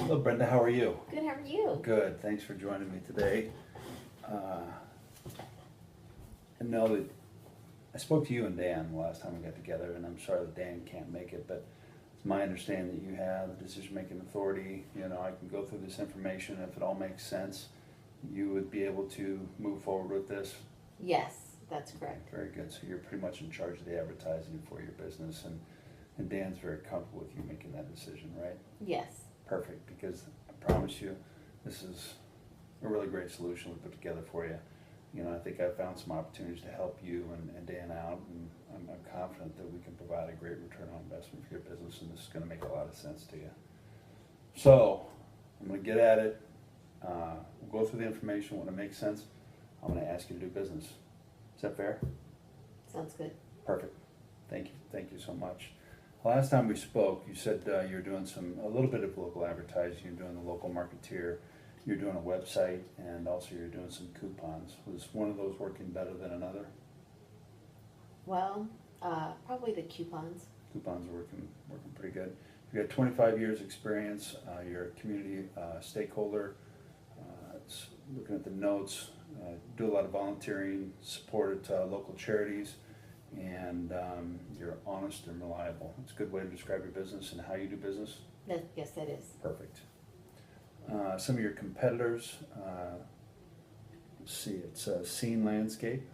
Hello, Brenda. How are you? Good, how are you? Good. Thanks for joining me today. I know that I spoke to you and Dan the last time we got together, and I'm sorry that Dan can't make it, but it's my understanding that you have the decision-making authority. You know, I can go through this information. If it all makes sense, you would be able to move forward with this. Yes, that's correct. Very good. So you're pretty much in charge of the advertising for your business, and Dan's very comfortable with you making that decision, right? Yes. Perfect, because I promise you, this is a really great solution we put together for you. You know, I think I've found some opportunities to help you and Dan out, and I'm confident that we can provide a great return on investment for your business, and this is gonna make a lot of sense to you. So, I'm gonna get at it. We'll go through the information. When it makes sense, I'm gonna ask you to do business. Is that fair? Sounds good. Perfect. Thank you so much. Last time we spoke, you said you're doing a little bit of local advertising. You're doing the local marketeer. You're doing a website, and also you're doing some coupons. Was one of those working better than another? Well, probably the coupons. Coupons are working pretty good. You got 25 years experience. You're a community stakeholder. Looking at the notes, do a lot of volunteering, supported local charities, and you're honest and reliable. It's a good way to describe your business and how you do business. Yes, that is. Perfect. Some of your competitors, let's see, it's Scene Landscape,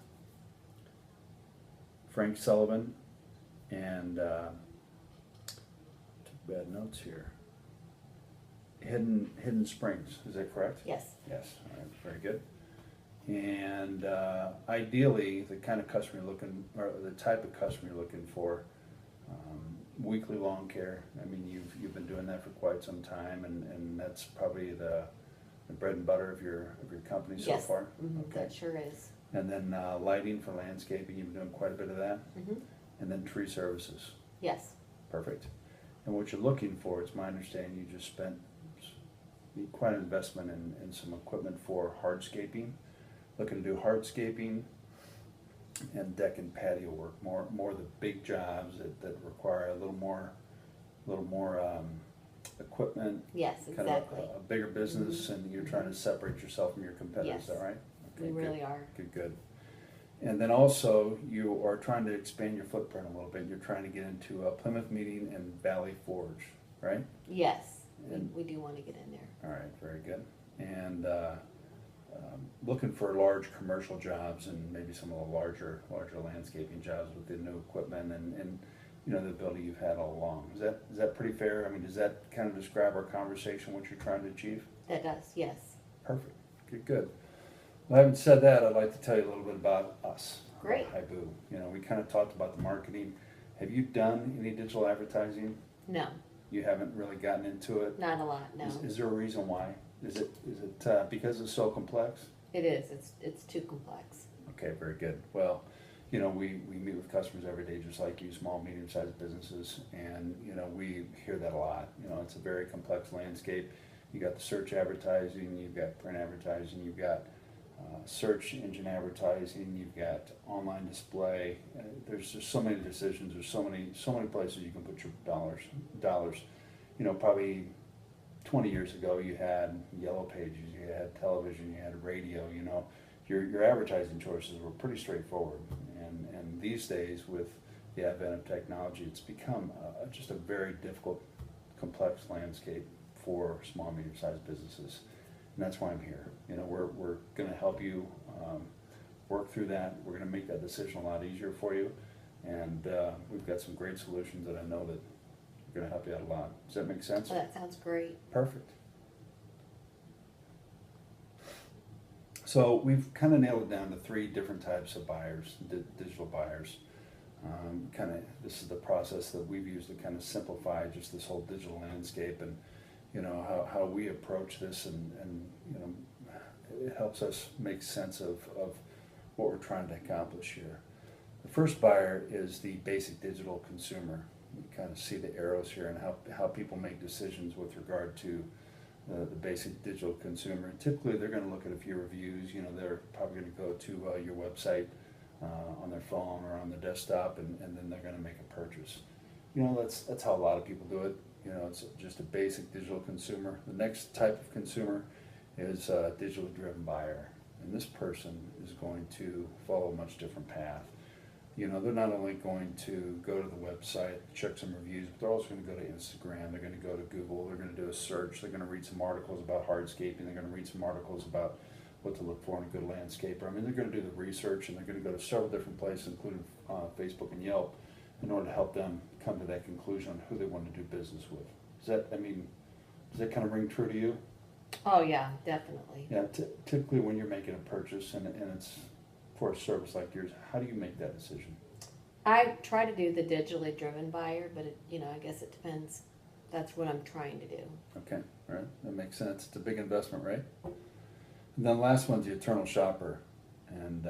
Frank Sullivan, and took bad notes here. Hidden Springs, is that correct? Yes. Yes, all right, very good. And ideally, the kind of customer you're looking, or the type of customer you're looking for, weekly lawn care. I mean, you've been doing that for quite some time, and that's probably the bread and butter of your company so Yes. far. Mm-hmm. Okay. That sure is. And then lighting for landscaping, you've been doing quite a bit of that. Mm-hmm. And then tree services. Yes. Perfect. And what you're looking for, it's my understanding, you just spent quite an investment in some equipment for hardscaping. Looking to do hardscaping and deck and patio work, more the big jobs that require a little more equipment. Yes, Kind exactly. of a bigger business, Mm-hmm. and you're trying to separate yourself from your competitors. Yes. Is that right? We good. really are. Good. And then also, you are trying to expand your footprint a little bit. You're trying to get into Plymouth Meeting and Valley Forge, right? Yes. And- We do want to get in there. All right, very good. And looking for large commercial jobs and maybe some of the larger landscaping jobs with the new equipment and you know, the ability you've had all along. Is that pretty fair? I mean, does that kind of describe our conversation, what you're trying to achieve? That does, yes. Perfect. Good. Well, having said that, I'd like to tell you a little bit about us. Great. Hibu. You know, we kind of talked about the marketing. Have you done any digital advertising? No, You haven't really gotten into it? not a lot, no. Is there a reason why? Is it because it's so complex? It is. It's too complex. Okay, very good. Well, you know, we meet with customers every day, just like you, small, medium-sized businesses, and, you know, we hear that a lot. You know, it's a very complex landscape. You got the search advertising, you've got print advertising, you've got search engine advertising, you've got online display. There's just so many decisions. There's so many places you can put your dollars. You know, probably 20 years ago, you had yellow pages, you had television, you had radio. You know, your advertising choices were pretty straightforward. And these days, with the advent of technology, it's become just a very difficult, complex landscape for small, medium-sized businesses. And that's why I'm here. You know, we're going to help you work through that. We're going to make that decision a lot easier for you. And we've got some great solutions that I know that are going to help you out a lot. Does that make sense? Oh, that sounds great. Perfect. So we've kind of nailed it down to 3 different types of buyers, digital buyers. This is the process that we've used to kind of simplify just this whole digital landscape, and you know how we approach this, and you know, it helps us make sense of what we're trying to accomplish here. The first buyer is the basic digital consumer. You kind of see the arrows here and how people make decisions with regard to the basic digital consumer. And typically they're going to look at a few reviews. You know, they're probably going to go to your website on their phone or on their desktop, and then they're going to make a purchase. You know, that's how a lot of people do it. you know, it's just a basic digital consumer. The next type of consumer is a digitally driven buyer. And this person is going to follow a much different path. You know, they're not only going to go to the website, check some reviews, but they're also going to go to Instagram, they're going to go to Google, they're going to do a search, they're going to read some articles about hardscaping, they're going to read some articles about what to look for in a good landscaper. I mean, they're going to do the research, and they're going to go to several different places, including Facebook and Yelp, in order to help them come to that conclusion on who they want to do business with. Does that kind of ring true to you? Oh, yeah, definitely. Yeah, typically when you're making a purchase and it's for a service like yours, how do you make that decision? I try to do the digitally driven buyer, but I guess it depends. That's what I'm trying to do. Okay, all right, that makes sense. It's a big investment, right? And then the last one's the eternal shopper, and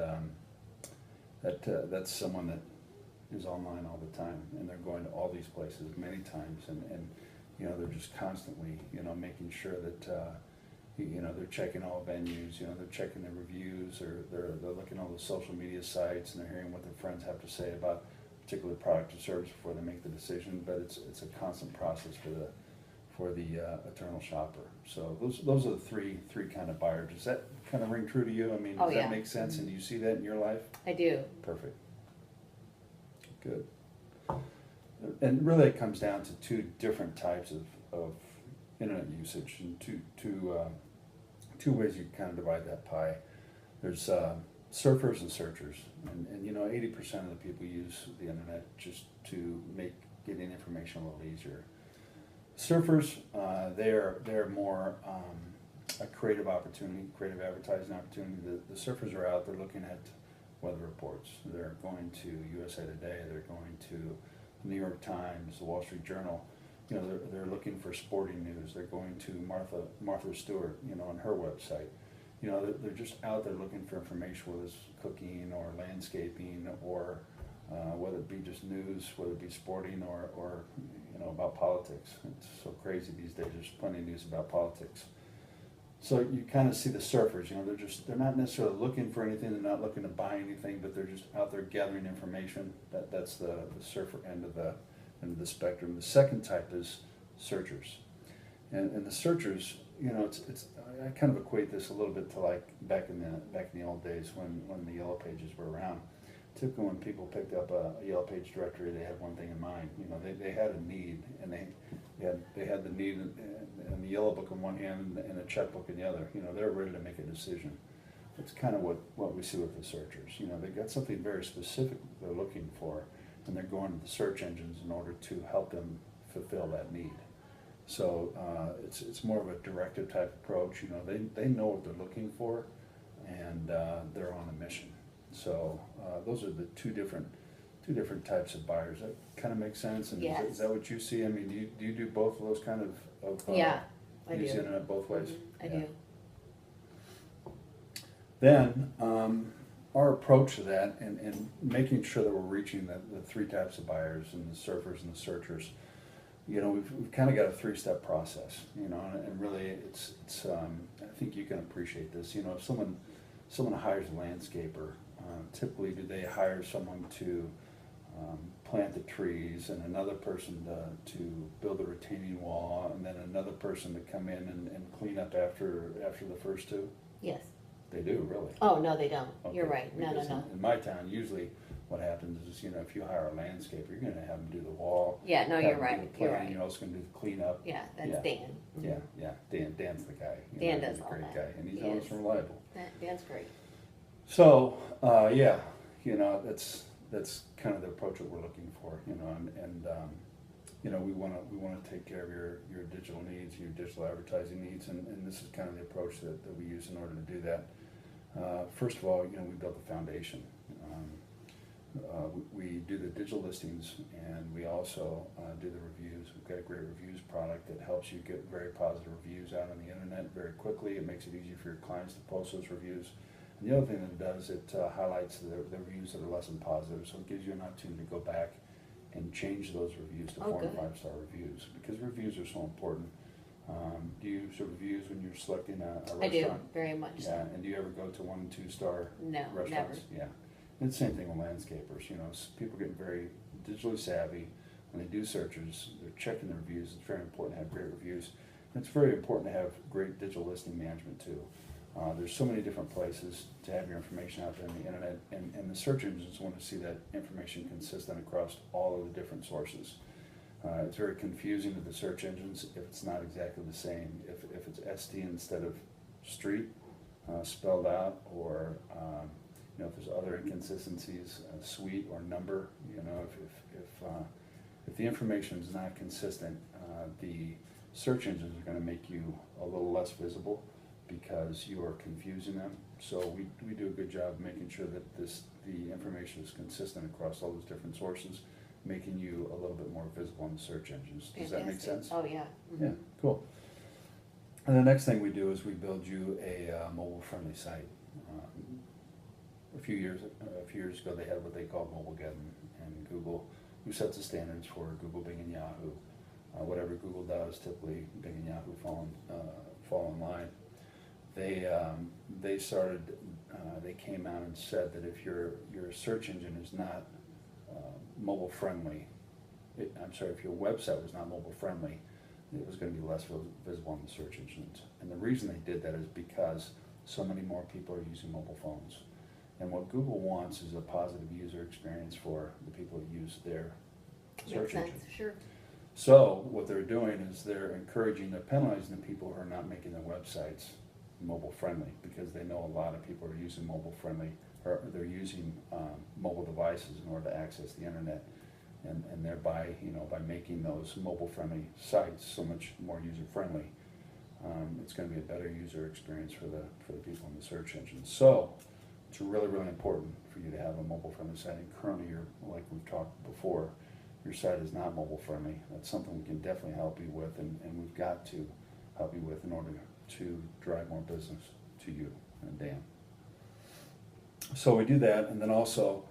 that's someone that is online all the time, and they're going to all these places many times, and you know, they're just constantly, you know, making sure that you know, they're checking all venues, you know, they're checking their reviews, or they're looking at all the social media sites, and they're hearing what their friends have to say about a particular product or service before they make the decision. But it's a constant process for the eternal shopper. So those are the three kind of buyers. Does that kind of ring true to you? I mean, does that make sense? And do you see that in your life? I do. Perfect. Good. And really, it comes down to two different types of internet usage, and two ways you kind of divide that pie. There's surfers and searchers, and you know, 80% of the people use the internet just to make getting information a little easier. Surfers, they're more a creative opportunity, creative advertising opportunity. The surfers are out, they're looking at weather reports. They're going to USA Today, they're going to the New York Times, the Wall Street Journal. You know, they're looking for sporting news. They're going to Martha Stewart, you know, on her website. You know, they're just out there looking for information, whether it's cooking or landscaping, or whether it be just news, whether it be sporting or you know, about politics. It's so crazy these days. There's plenty of news about politics. So you kind of see the surfers. You know, they're not necessarily looking for anything. They're not looking to buy anything, but they're just out there gathering information. That's the surfer end of the spectrum. The second type is searchers, and the searchers, you know, it's I kind of equate this a little bit to like back in the old days when the Yellow Pages were around. Typically, when people picked up a Yellow Page directory, they had one thing in mind. You know, they had a need, and they had the need in the Yellow Book in one hand and a checkbook in the other. You know, they're ready to make a decision. It's kind of what we see with the searchers. You know, they've got something very specific they're looking for, and they're going to the search engines in order to help them fulfill that need. So it's more of a directive type approach. You know, they know what they're looking for, and they're on a mission. So those are the two different types of buyers. That kind of makes sense. And Yes. is that what you see? I mean, do you do both of those kind of Yeah, I use do. the internet both ways? I Yeah. do. Then our approach to that, and making sure that we're reaching the three types of buyers, and the surfers and the searchers. You know, we've kind of got a three-step process. You know, and really, it's I think you can appreciate this. You know, if someone hires a landscaper, typically do they hire someone to plant the trees, and another person to build a retaining wall, and then another person to come in and clean up after the first two? Yes. They do, really. Oh, no, they don't. You're Okay, right. No. because in my town, usually what happens is, you know, if you hire a landscaper, you're gonna have them do the wall. Yeah, no, have you're them do right. the You're planting, right. You're also gonna do the cleanup. Yeah, that's Yeah. Dan. Mhm. Yeah, Dan's the guy. You Dan know, does he's a all great that. guy, and he's He honest is. and reliable. Dan's great. So, yeah, you know, that's kind of the approach that we're looking for, you know, and you know, we want to take care of your digital needs, your digital advertising needs, and this is kind of the approach that we use in order to do that. First of all, you know, we built a foundation. We do the digital listings, and we also do the reviews. We've got a great reviews product that helps you get very positive reviews out on the internet very quickly. It makes it easy for your clients to post those reviews. And the other thing that it does, it highlights the reviews that are less than positive, so it gives you an opportunity to go back and change those reviews to 4 and good. 5-star reviews, because reviews are so important. Do you use reviews when you're selecting a restaurant? I do, very much Yeah, so. and do you ever go to 1 and 2-star No, restaurants? Yeah. And it's the same thing with landscapers. You know, people getting very digitally savvy. when they do searches, they're checking the reviews. It's very important to have great reviews. And it's very important to have great digital listing management too. There's so many different places to have your information out there on the internet, and the search engines want to see that information consistent across all of the different sources. It's very confusing to the search engines if it's not exactly the same. If it's ST instead of street spelled out, or if there's other inconsistencies, suite or number, if the information is not consistent, the search engines are going to make you a little less visible because you are confusing them. So we do a good job making sure that the information is consistent across all those different sources, making you a little bit more visible in the search engines. Does that make sense? Oh, yeah. Mm-hmm. Yeah, cool. And the next thing we do is we build you a mobile-friendly site. A few years ago, they had what they called Mobilegeddon, and Google, who sets the standards for Google, Bing, and Yahoo. Whatever Google does, typically Bing and Yahoo fall in line. They came out and said that if your search engine is not mobile friendly, if your website was not mobile friendly, it was going to be less visible on the search engines. And the reason they did that is because so many more people are using mobile phones. And what Google wants is a positive user experience for the people that use their search engine. Makes sense, sure. So what they're doing is they're penalizing the people who are not making their websites mobile friendly, because they know a lot of people are using mobile friendly, or they're using mobile devices in order to access the internet, and thereby, by making those mobile friendly sites so much more user friendly, it's going to be a better user experience for the people in the search engine. So it's really, really important for you to have a mobile friendly site. And currently, like we've talked before, your site is not mobile friendly. That's something we can definitely help you with, and we've got to help you with in order to drive more business to you and Dan. So we do that, and then also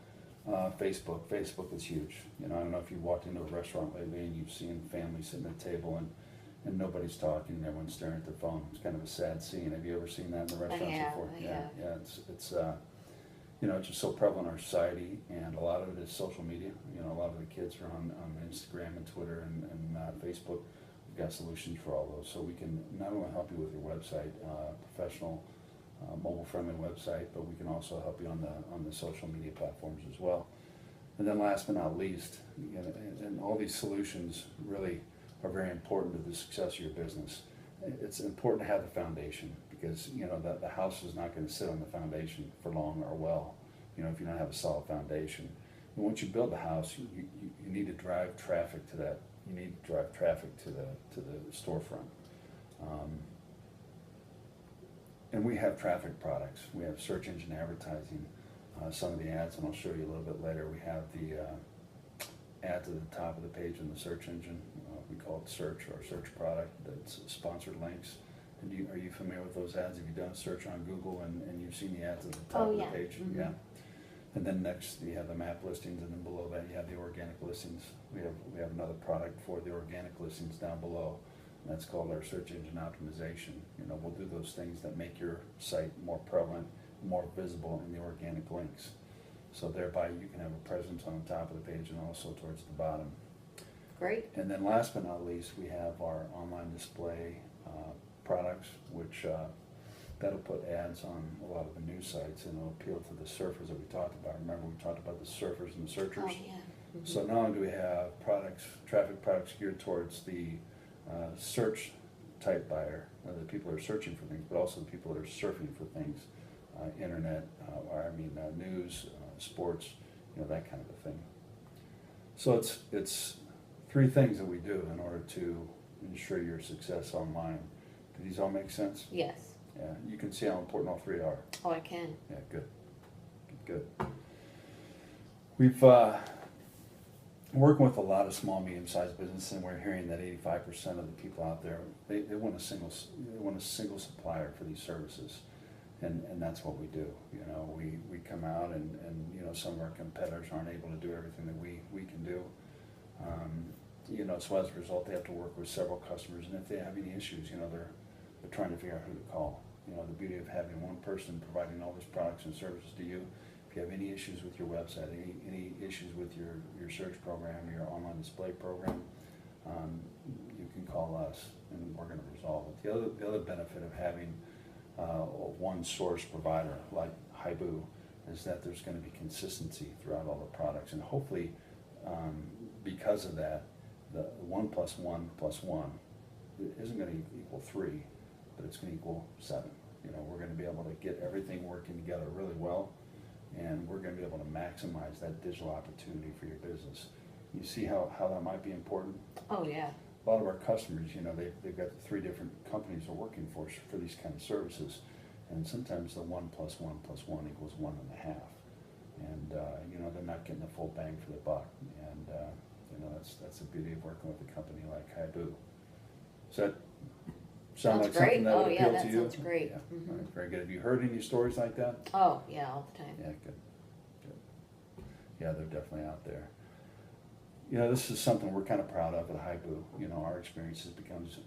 Facebook. Facebook is huge. I don't know if you've walked into a restaurant lately and you've seen families sitting at a table and nobody's talking and everyone's staring at their phone. It's kind of a sad scene. Have you ever seen that in the restaurants before? I have. Yeah. It's just so prevalent in our society, and a lot of it is social media. A lot of the kids are on Instagram and Twitter and Facebook. We've got solutions for all those, so we can not only help you with your website, professional, mobile-friendly website, but we can also help you on the social media platforms as well. And then last but not least, and all these solutions really are very important to the success of your business. It's important to have the foundation, because the house is not going to sit on the foundation for long or well, if you don't have a solid foundation. And once you build the house, you need to drive traffic to that. You need to drive traffic to the storefront. And we have traffic products. We have search engine advertising. Some of the ads, and I'll show you a little bit later. We have the ads at the top of the page in the search engine. We call it search, or search product. That's sponsored links. And are you familiar with those ads? Have you done a search on Google and you've seen the ads at the top of the page? Mm-hmm. Yeah. And then next you have the map listings, and then below that you have the organic listings. We have another product for the organic listings down below. And that's called our search engine optimization. We'll do those things that make your site more prevalent, more visible in the organic links. So thereby you can have a presence on the top of the page and also towards the bottom. Great. And then last but not least, we have our online display products, which that'll put ads on a lot of the news sites, and it'll appeal to the surfers that we talked about. Remember, we talked about the surfers and the searchers? Oh, yeah. Mm-hmm. So not only do we have traffic products geared towards the search type buyer, the people that are searching for things, but also the people that are surfing for things, internet, news, sports, that kind of a thing. So it's three things that we do in order to ensure your success online. Do these all make sense? Yes. Yeah, you can see how important all three are. Oh, I can. Yeah, good. We've working with a lot of small, medium-sized businesses, and we're hearing that 85% of the people out there, they want a single supplier for these services, and that's what we do. We come out and some of our competitors aren't able to do everything that we can do. So as a result, they have to work with several customers, and if they have any issues, they're trying to figure out who to call. The beauty of having one person providing all these products and services to you if you have any issues with your website, any issues with your search program, your online display program, you can call us and we're gonna resolve it. The other benefit of having one source provider like Haibu is that there's gonna be consistency throughout all the products, and hopefully, because of that, the 1 + 1 + 1 isn't gonna equal 3, but it's gonna equal 7. You know, we're gonna be able to get everything working together really well, and we're gonna be able to maximize that digital opportunity for your business. You see how that might be important? Oh, yeah. A lot of our customers, you know, they've got 3 different companies they're working for these kind of services, and sometimes the 1 + 1 + 1 equals 1.5, and you know, they're not getting the full bang for the buck, and you know, that's the beauty of working with a company like Haibu. Does that sound like something that would appeal to you? Oh, yeah, that sounds great. Yeah. Mhm. All right, very good. Have you heard any stories like that? Oh, yeah, all the time. Yeah, good. Yeah, they're definitely out there. You know, this is something we're kind of proud of at Haibu. You know, our experience becomes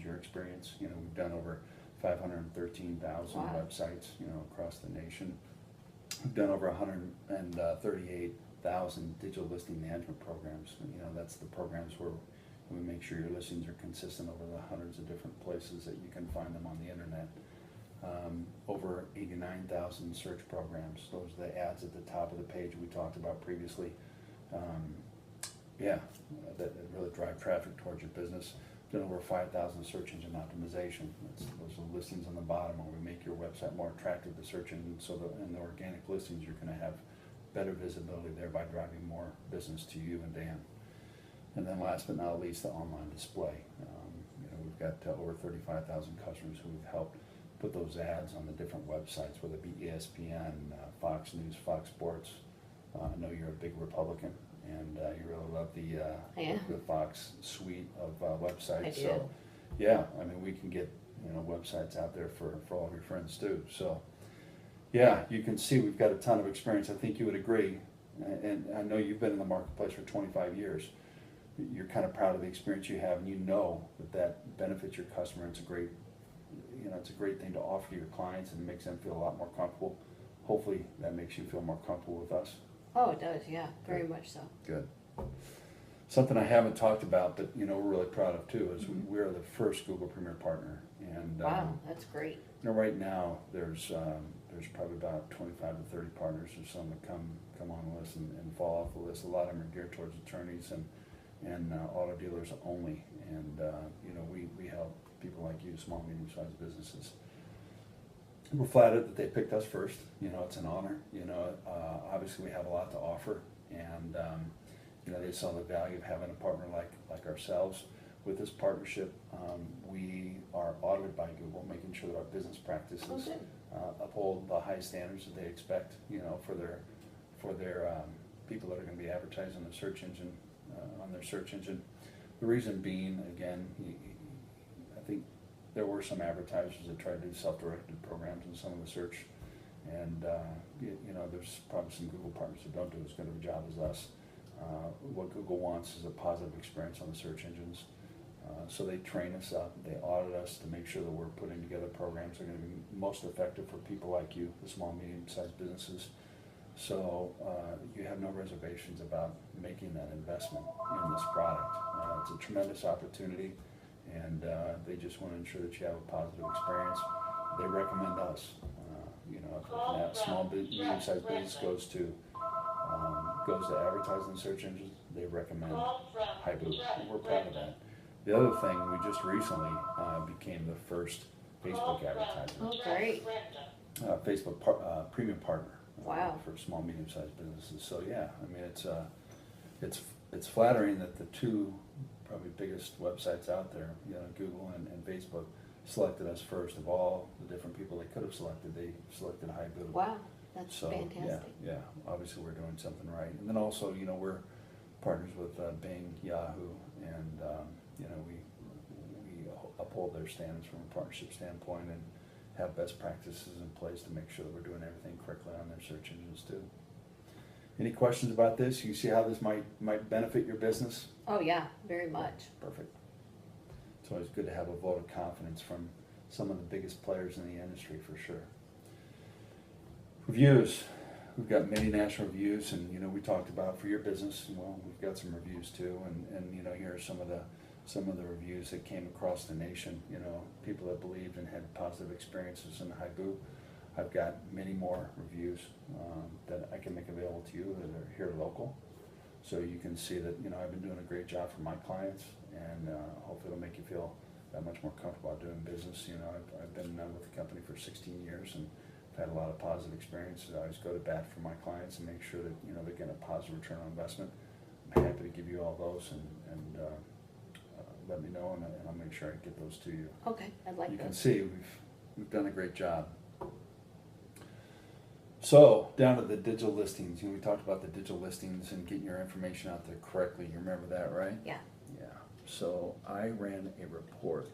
your experience. You know, we've done over 513,000 Wow. websites, you know, across the nation. We've done over 138,000 digital listing management programs. You know, that's the programs where we make sure your listings are consistent over the hundreds of different places that you can find them on the internet. Over 89,000 search programs. Those are the ads at the top of the page we talked about previously. Yeah, that really drive traffic towards your business. Done over 5,000 search engine optimization. Those are listings on the bottom where we make your website more attractive to search engines, so that in the organic listings you're going to have better visibility, thereby driving more business to you and Dan. And then last but not least, the online display. You know, we've got over 35,000 customers who we've helped put those ads on the different websites, whether it be ESPN, Fox News, Fox Sports. I know you're a big Republican, and you really love the Fox suite of websites. I do. So, yeah, I mean, we can get, you know, websites out there for all of your friends too. So, yeah, you can see we've got a ton of experience. I think you would agree, and I know you've been in the marketplace for 25 years. You're kind of proud of the experience you have, and you know that benefits your customer. It's a great, you know, it's a great thing to offer to your clients, and it makes them feel a lot more comfortable. Hopefully, that makes you feel more comfortable with us. Oh, it does, yeah, very much so. Good. Something I haven't talked about, but you know, we're really proud of too, is we are the first Google Premier partner, and Wow, that's great. you know, right now there's probably about 25 to 30 partners or some that come on the list and fall off the list. A lot of them are geared towards attorneys and auto dealers only, and you know, we help people like you, small, medium-sized businesses. We're flattered that they picked us first. You know, it's an honor. You know, obviously we have a lot to offer, and you know, they saw the value of having a partner like ourselves. With this partnership, we are audited by Google, making sure that our business practices uphold the high standards that they expect. You know, for their people that are going to be advertising on the search engine, on their search engine. The reason being, again, I think there were some advertisers that tried to do self-directed programs in some of the search, and you know, there's probably some Google partners that don't do as good of a job as us. What Google wants is a positive experience on the search engines, so they train us up, they audit us to make sure that we're putting together programs that are going to be most effective for people like you, the small, medium-sized businesses. So you have no reservations about making that investment in this product. It's a tremendous opportunity, and they just want to ensure that you have a positive experience. They recommend us. You know, if that small, medium-sized business goes to advertise in search engines, they recommend Haibu, and we're proud of that. The other thing, we just recently became the first Facebook advertiser. Oh, great. Facebook premium partner. Wow. For small, medium-sized businesses. So yeah, I mean, it's flattering that the two probably biggest websites out there, you know, Google and Facebook, selected us first of all the different people they could have selected. They selected Haibu. Wow, that's So fantastic. yeah, obviously we're doing something right. And then also, you know, we're partners with Bing, Yahoo, and you know, we uphold their standards from a partnership standpoint and have best practices in place to make sure that we're doing everything correctly on their search engines too. Any questions about this? You see how this might benefit your business? Oh, yeah, very much. Perfect. It's always good to have a vote of confidence from some of the biggest players in the industry, for sure. Reviews. we've got many national reviews, and, you know, we talked about for your business, well, we've got some reviews too, and, you know, here are some of the reviews that came across the nation, you know, people that believed and had positive experiences in Haibu. I've got many more reviews that I can make available to you that are here local. So you can see that, you know, I've been doing a great job for my clients, and hopefully it'll make you feel that much more comfortable about doing business. You know, I've been with the company for 16 years, and I've had a lot of positive experiences. I always go to bat for my clients and make sure that, you know, they're getting a positive return on investment. I'm happy to give you all those, and let me know, and I'll make sure I get those to you. Okay, I'd like You those. can see we've done a great job. So, down to the digital listings. You know, we talked about the digital listings and getting your information out there correctly. You remember that, right? Yeah. Yeah. So, I ran a report.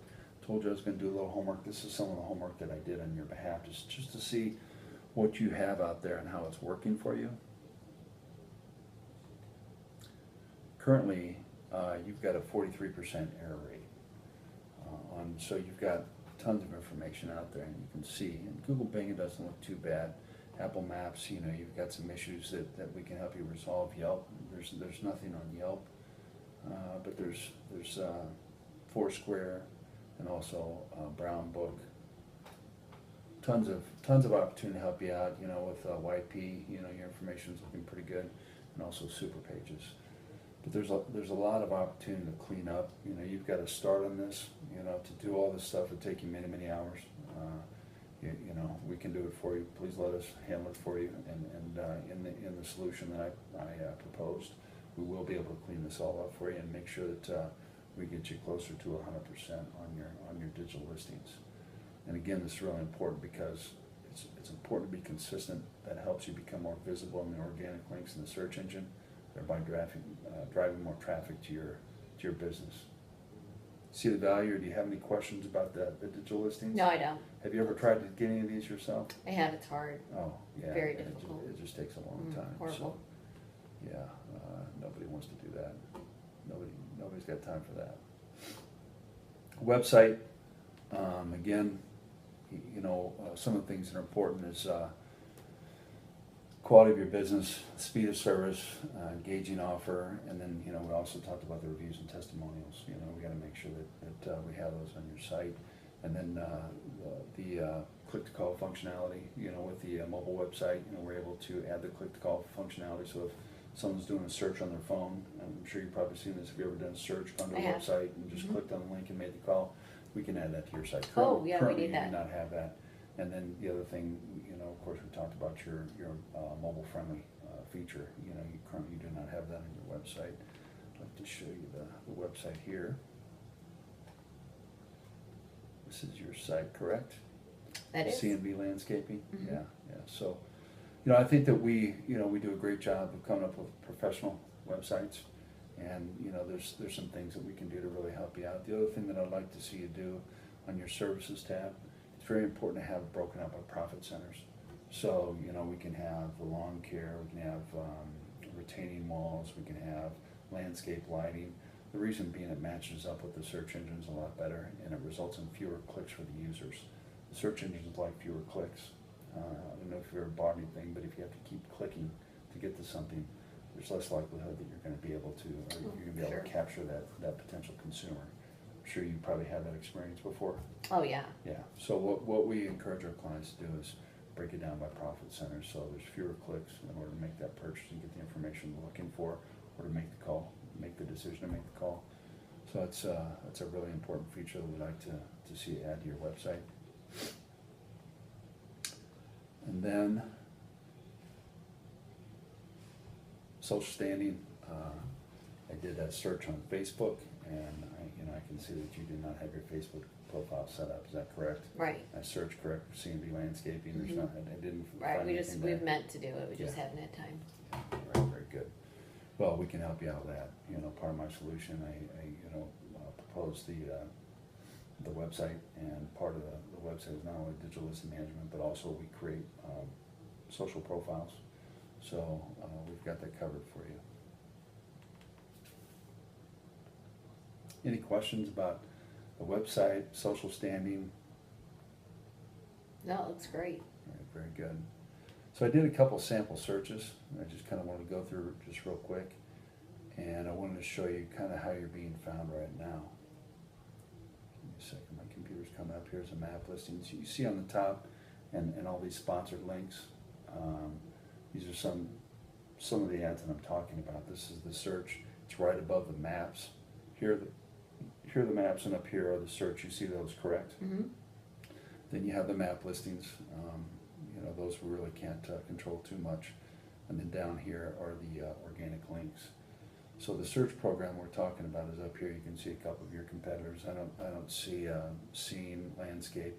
Told you I was going to do a little homework. This is some of the homework that I did on your behalf, just to see what you have out there and how it's working for you. Currently, you've got a 43% error rate. So you've got tons of information out there, and you can see. And Google Bing, it doesn't look too bad. Apple Maps, you know, you've got some issues that we can help you resolve. Yelp, there's nothing on Yelp, but there's Foursquare, and also Brown Book. Tons of opportunity to help you out. You know, with YP, you know, your information's looking pretty good, and also Super Pages. But there's a lot of opportunity to clean up. You know, you've got to start on this. You know, to do all this stuff would take you many hours. You know, we can do it for you. Please let us handle it for you. And in the solution that I proposed, we will be able to clean this all up for you and make sure that we get you closer to 100% on your digital listings. And again, this is really important because it's important to be consistent. That helps you become more visible in the organic links in the search engine, thereby driving more traffic to your business. See the value, or do you have any questions about the digital listings? No, I don't. Have you ever tried to get any of these yourself? I have, it's hard. Oh, yeah. Very and difficult. It just takes a long time. Horrible. So, yeah, nobody wants to do that. Nobody's got time for that. Website, again, you know, some of the things that are important is quality of your business, speed of service, engaging offer, and then, you know, we also talked about the reviews and testimonials. You know, we got to make sure that we have those on your site. And then the click-to-call functionality, you know, with the mobile website, you know, we're able to add the click-to-call functionality. So if someone's doing a search on their phone, I'm sure you've probably seen this, if you ever done a search, gone to a website and just clicked on the link and made the call, we can add that to your site. Oh, yeah, we need that. Currently, you do not have that. And then the other thing, you know, of course, we talked about your mobile-friendly feature. You know, you currently do not have that on your website. I'd like to show you the website here. This is your site, correct? That is. C&B Landscaping? Mhm. Yeah. So, you know, I think that we do a great job of coming up with professional websites. And, you know, there's some things that we can do to really help you out. The other thing that I'd like to see you do on your services tab, it's very important to have broken up our profit centers. So, you know, we can have the lawn care, we can have retaining walls, we can have landscape lighting. The reason being, it matches up with the search engines a lot better, and it results in fewer clicks for the users. The search engines like fewer clicks. I don't know if you've ever bought anything, but if you have to keep clicking to get to something, there's less likelihood that you're going to be able to, or you're going to be able to capture that potential consumer. I'm sure you probably had that experience before. Oh, yeah. Yeah. So what we encourage our clients to do is break it down by profit centers, so there's fewer clicks in order to make that purchase and get the information they're looking for, or to make the call, make the decision to make the call. So that's a really important feature that we'd like to see add to your website. And then social standing. I did a search on Facebook, and I can see that you do not have your Facebook profile set up. Is that correct? Right. I searched correct for C&B Landscaping. There's not. I didn't. Right. Find anything We've there. meant to do it. We just haven't had time. Right, very good. Well, we can help you out with that. You know, part of my solution, I proposed the website, and part of the website is not only digital listing management, but also we create social profiles. So we've got that covered for you. Any questions about the website, social standing? No, it looks great. All right, very good. So I did a couple sample searches, and I just kind of wanted to go through just real quick, and I wanted to show you kind of how you're being found right now. Give me a second, my computer's coming up. Here's a map listing. So you see on the top, and all these sponsored links. These are some of the ads that I'm talking about. This is the search. It's right above the maps. Here are the maps, and up here are the search. You see those, correct? Mm-hmm. Then you have the map listings. Those we really can't control too much. And then down here are the organic links. So the search program we're talking about is up here. You can see a couple of your competitors. I don't see Scene, Landscape.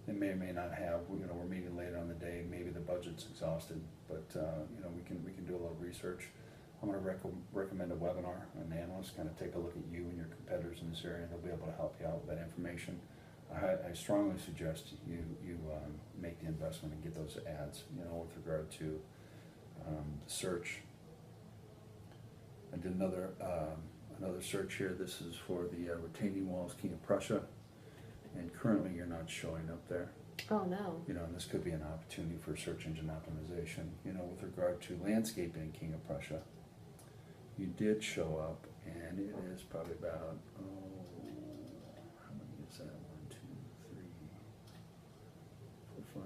They may or may not have. We're meeting later on the day. Maybe the budget's exhausted, but we can do a little research. I'm going to recommend a webinar. An analyst kind of take a look at you and your competitors in this area. They'll be able to help you out with that information. I strongly suggest you make the investment and get those ads. With regard to the search. I did another search here. This is for the retaining walls, King of Prussia, and currently you're not showing up there. Oh, no. And this could be an opportunity for search engine optimization. With regard to landscaping, King of Prussia, you did show up, and it is probably about how many is that? 1, 2, 3, 4, 5.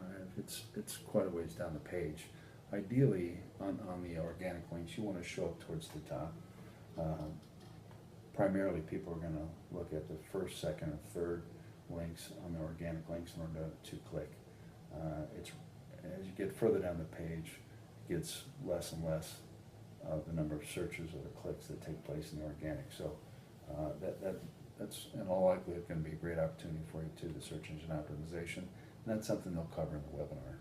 It's quite a ways down the page. Ideally, on the organic links, you want to show up towards the top. Primarily, people are going to look at the first, second, or third links on the organic links in order to click. It's as you get further down the page, it gets less and less of the number of searches or the clicks that take place in the organic. So that's in all likelihood going to be a great opportunity for you too, the search engine optimization, and that's something they'll cover in the webinar.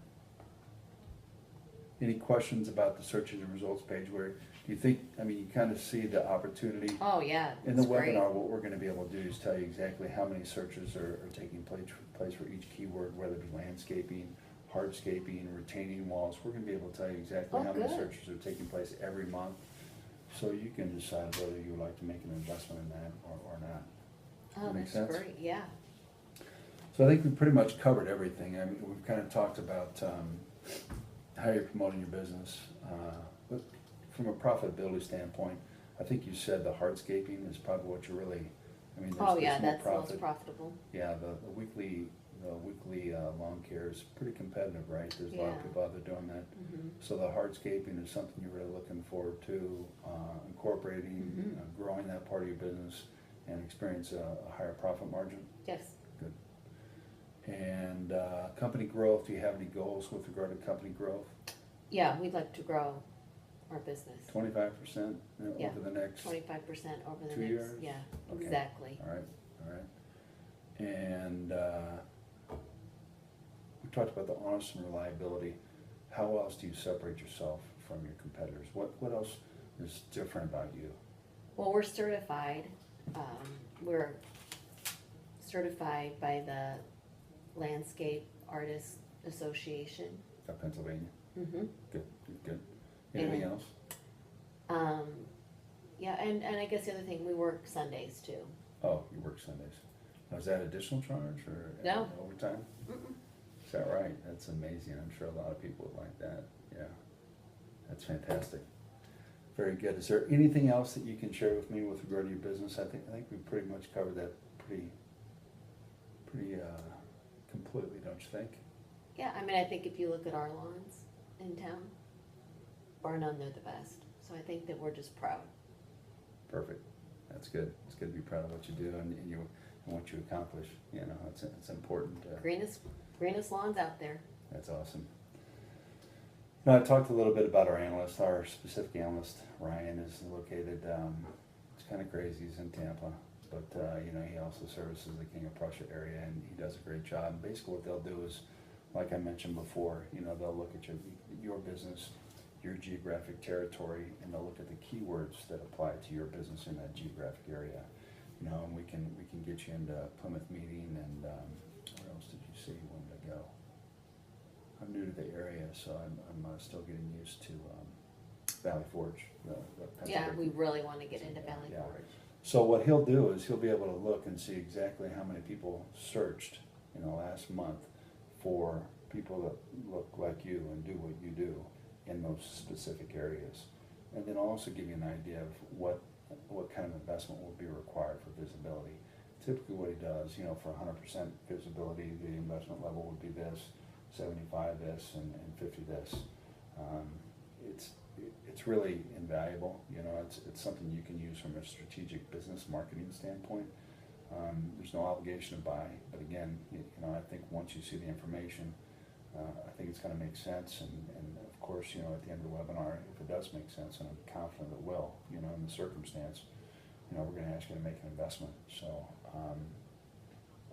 Any questions about the search engine results page? Where do you think, you kind of see the opportunity? Oh, yeah. In the it's great. webinar, what we're going to be able to do is tell you exactly how many searches are taking place for each keyword, whether it be landscaping, hardscaping, retaining walls. We're going to be able to tell you exactly how many good. searches are taking place every month, so you can decide whether you would like to make an investment in that or not. Oh, That make that's sense? great, yeah. So I think we pretty much covered everything. We've kind of talked about how you're promoting your business. But from a profitability standpoint, I think you said the hardscaping is probably what you're really, there's more That's profit. most profitable. Yeah, the weekly lawn care is pretty competitive, right? There's a lot of Yeah. people out there doing that. Mm-hmm. So the hardscaping is something you're really looking forward to, incorporating, Mm-hmm. growing that part of your business and experience a higher profit margin. Yes. Good. And company growth, do you have any goals with regard to company growth? Yeah, we'd like to grow our business. 25% Yeah. over the next? 25% over the 2 next, years? yeah, Okay. exactly. All right. And we talked about the honesty and reliability. How else do you separate yourself from your competitors? What else is different about you? Well, we're certified. We're certified by the Landscape Artists Association. Pennsylvania? Mm-hmm. Good. Anything And- else? Yeah, and I guess the other thing, we work Sundays too. Oh, you work Sundays. Now, is that additional charge or No. overtime? Mm-mm. Is that right? That's amazing. I'm sure a lot of people would like that. Yeah. That's fantastic. Very good. Is there anything else that you can share with me with regard to your business? I think we pretty much covered that pretty completely, don't you think? Yeah, I think if you look at our lawns in town, bar none, they're the best. So I think that we're just proud. Perfect. That's good. It's good to be proud of what you do and what you accomplish. It's important. Greenest lawns out there. That's awesome. Now, I talked a little bit about our analyst. Our specific analyst, Ryan, is located, it's kind of crazy, he's in Tampa, but he also services the King of Prussia area, and he does a great job. And basically what they'll do is, like I mentioned before, they'll look at your business, your geographic territory, and they'll look at the keywords that apply to your business in that geographic area. And we can get you into Plymouth meeting, and where else did you say you wanted to go? I'm new to the area, so I'm still getting used to Valley Forge. Yeah, we really want to get into Valley Yeah. Forge. So what he'll do is he'll be able to look and see exactly how many people searched in the last month for people that look like you and do what you do in those specific areas. And then I'll also give you an idea of what kind of investment will be required for visibility. Typically what he does, you know, for 100% visibility, the investment level would be this, 75 this, and 50 this. It's really invaluable. You know, it's something you can use from a strategic business marketing standpoint. There's no obligation to buy, but again, you know, I think once you see the information, I think it's going to make sense. And of course, you know, at the end of the webinar, if it does make sense, and I'm confident it will, you know, in the circumstance, you know, we're going to ask you to make an investment. So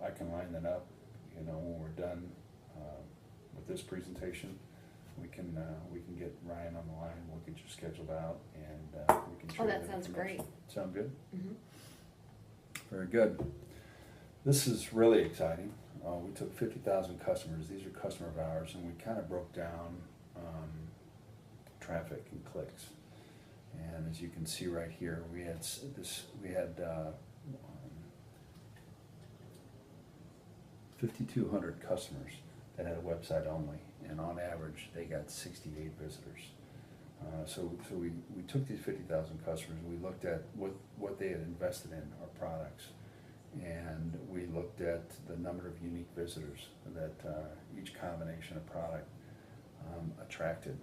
I can line that up, you know, when we're done with this presentation. We can get Ryan on the line. We'll get you scheduled out, and we can share that sounds great. Sound good? Mm-hmm. Very good. This is really exciting. We took 50,000 customers. These are customer of ours, and we kind of broke down traffic and clicks. And as you can see right here, we had 5,200 customers that had a website only, and on average, they got 68 visitors. So we took these 50,000 customers, and we looked at what they had invested in our products, and we looked at the number of unique visitors that each combination of product attracted,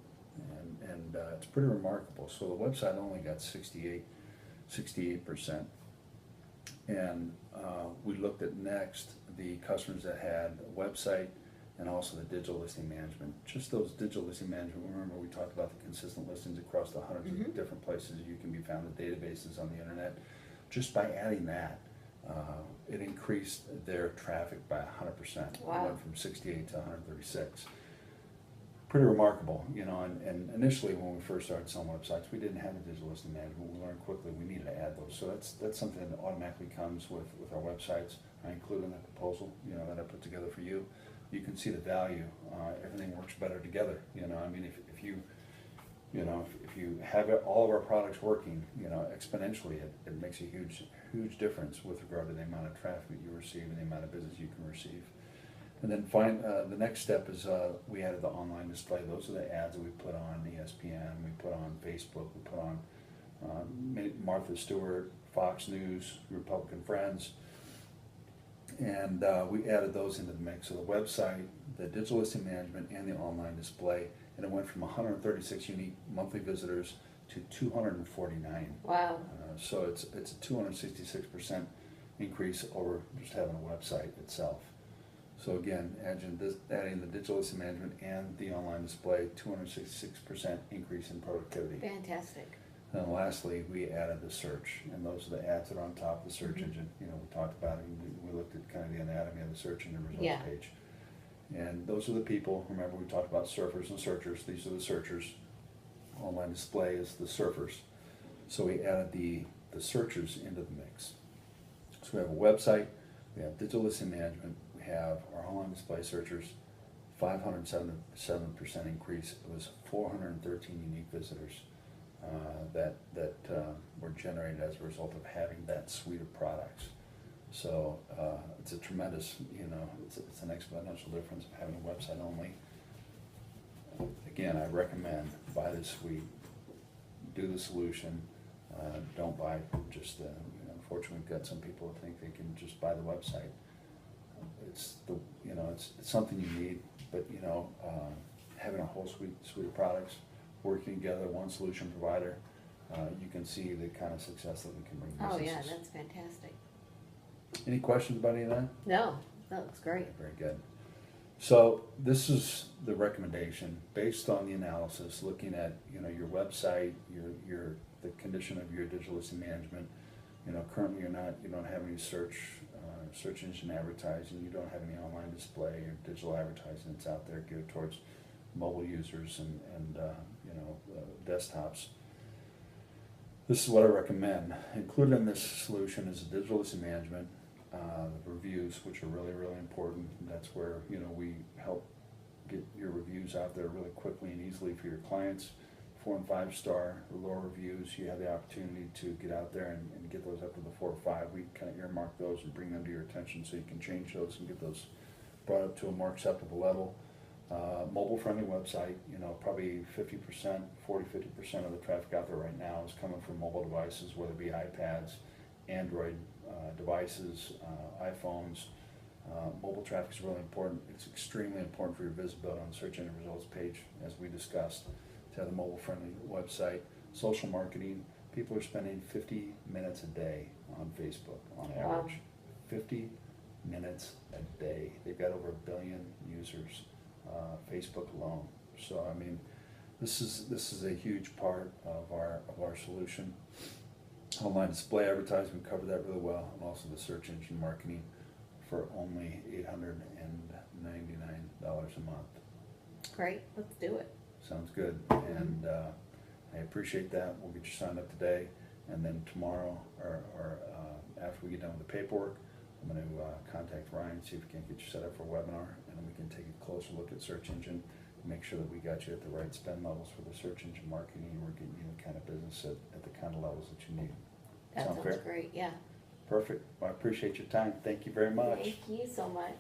and it's pretty remarkable. So the website only got 68%, and we looked at next the customers that had a website and also the digital listing management. Just those digital listing management, remember we talked about the consistent listings across the hundreds of different places you can be found in databases on the internet. Just by adding that, it increased their traffic by 100%. Wow. It went from 68 to 136. Pretty remarkable, you know, and initially when we first started selling websites, we didn't have a digital listing management. We learned quickly we needed to add those. So that's something that automatically comes with our websites. I include in the proposal, you know, that I put together for you. You can see the value. Everything works better together. You know, I mean, if you have all of our products working, you know, exponentially, it makes a huge difference with regard to the amount of traffic you receive and the amount of business you can receive. And then the next step is we added the online display. Those are the ads that we put on ESPN, we put on Facebook, we put on Martha Stewart, Fox News, Republican Friends, and we added those into the mix. So the website, the digital listing management, and the online display, and it went from 136 unique monthly visitors to 249. Wow. So it's a 266% increase over just having a website itself. So again, adding the digital listing management and the online display, 266% increase in productivity. Fantastic. And then lastly, we added the search, and those are the ads that are on top of the search engine. You know, we talked about it, we looked at kind of the anatomy of the search engine results page. And those are the people, remember we talked about surfers and searchers, these are the searchers. Online display is the surfers. So we added the searchers into the mix. So we have a website, we have digital listing management, we have our online display searchers, 507% increase. It was 413 unique visitors that were generated as a result of having that suite of products. So it's a tremendous, you know, it's an exponential difference of having a website only. Again, I recommend buy this suite, do the solution, don't buy just the, you know, unfortunately we've got some people who think they can just buy the website. It's something you need, but you know, having a whole suite of products working together, one solution provider, you can see the kind of success that we can bring businesses. Oh yeah, that's fantastic. Any questions about any of that? No, that looks great. Very good. So this is the recommendation based on the analysis, looking at, you know, your website, the condition of your digital listing management. You know, currently you don't have any search engine advertising, you don't have any online display or digital advertising that's out there geared towards mobile users and desktops. This is what I recommend. Included in this solution is the digital listing management, the reviews, which are really, really important. That's where, you know, we help get your reviews out there really quickly and easily for your clients. 4 and 5 star, the lower reviews, you have the opportunity to get out there and get those up to the 4 or 5. We kind of earmark those and bring them to your attention so you can change those and get those brought up to a more acceptable level. Mobile-friendly website, you know, probably 50%, 40-50% of the traffic out there right now is coming from mobile devices, whether it be iPads, Android devices, iPhones. Mobile traffic is really important. It's extremely important for your visibility on the search engine results page, as we discussed, to have a mobile-friendly website. Social marketing, people are spending 50 minutes a day on Facebook on average. 50 minutes a day. They've got over 1 billion users, Facebook alone. So I mean, this is a huge part of our solution. Online display advertising, we covered that really well, and also the search engine marketing for only $899 a month. Great, let's do it. Sounds good, and I appreciate that. We'll get you signed up today, and then tomorrow, or after we get done with the paperwork, I'm going to contact Ryan, see if we can get you set up for a webinar, and then we can take a closer look at search engine, make sure that we got you at the right spend levels for the search engine marketing, and we're getting you the kind of business at the kind of levels that you need. That Sound sounds fair? great, yeah. Perfect. Well, I appreciate your time. Thank you very much. Thank you so much.